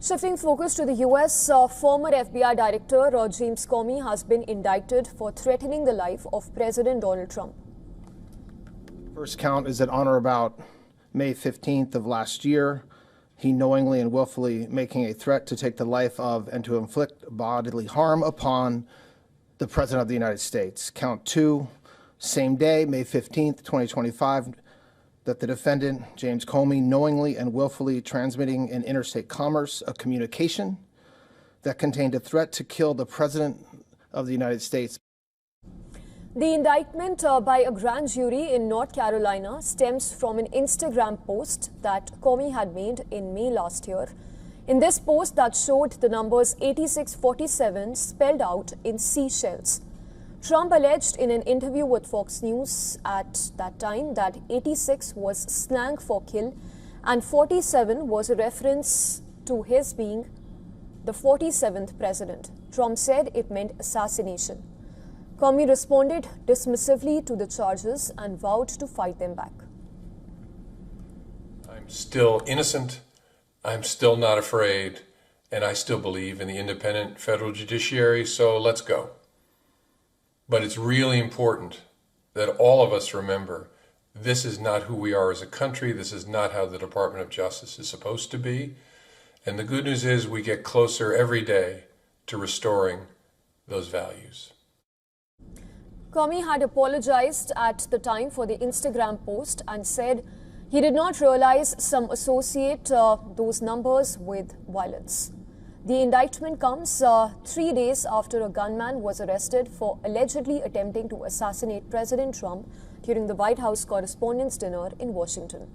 Shifting focus to the U.S., former FBI Director James Comey has been indicted for threatening the life of President Donald Trump. First count is that on or about May 15th of last year, he knowingly and willfully making a threat to take the life of and to inflict bodily harm upon the President of the United States. Count 2, same day, May 15th, 2025, that the defendant, James Comey, knowingly and willfully transmitting in interstate commerce a communication that contained a threat to kill the President of the United States. The indictment by a grand jury in North Carolina stems from an Instagram post that Comey had made in May last year. In this post that showed the numbers 8647 spelled out in seashells. Trump alleged in an interview with Fox News at that time that 86 was slang for kill and 47 was a reference to his being the 47th president. Trump said it meant assassination. Comey responded dismissively to the charges and vowed to fight them back. I'm still innocent, I'm still not afraid, and I still believe in the independent federal judiciary, so let's go. But it's really important that all of us remember this is not who we are as a country. This is not how the Department of Justice is supposed to be. And the good news is we get closer every day to restoring those values. Comey had apologized at the time for the Instagram post and said he did not realize some associate those numbers with violence. The indictment comes 3 days after a gunman was arrested for allegedly attempting to assassinate President Trump during the White House Correspondents' Dinner in Washington.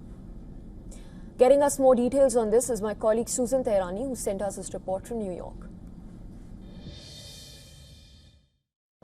Getting us more details on this is my colleague Susan Tehrani, who sent us this report from New York.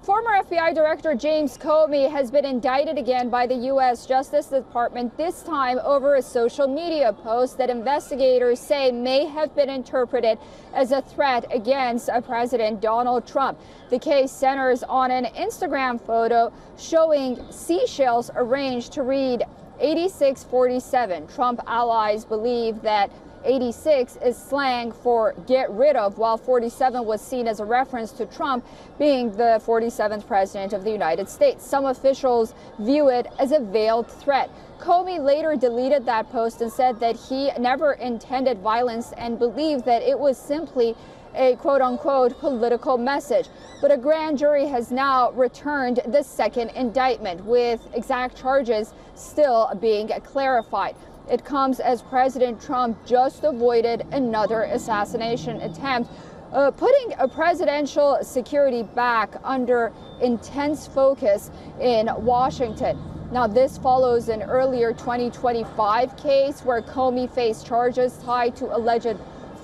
Former FBI Director James Comey has been indicted again by the U.S. Justice Department, this time over a social media post that investigators say may have been interpreted as a threat against President Donald Trump. The case centers on an Instagram photo showing seashells arranged to read 8647. Trump allies believe that 86 is slang for get rid of, while 47 was seen as a reference to Trump being the 47th president of the United States. Some officials view it as a veiled threat. Comey later deleted that post and said that he never intended violence and believed that it was simply a quote-unquote political message. But a grand jury has now returned the second indictment, with exact charges still being clarified. It comes as President Trump just avoided another assassination attempt, putting a presidential security back under intense focus in Washington. Now, this follows an earlier 2025 case where Comey faced charges tied to alleged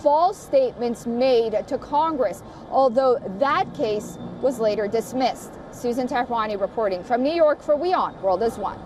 false statements made to Congress, although that case was later dismissed. Susan Tehrani reporting from New York for WION World is One.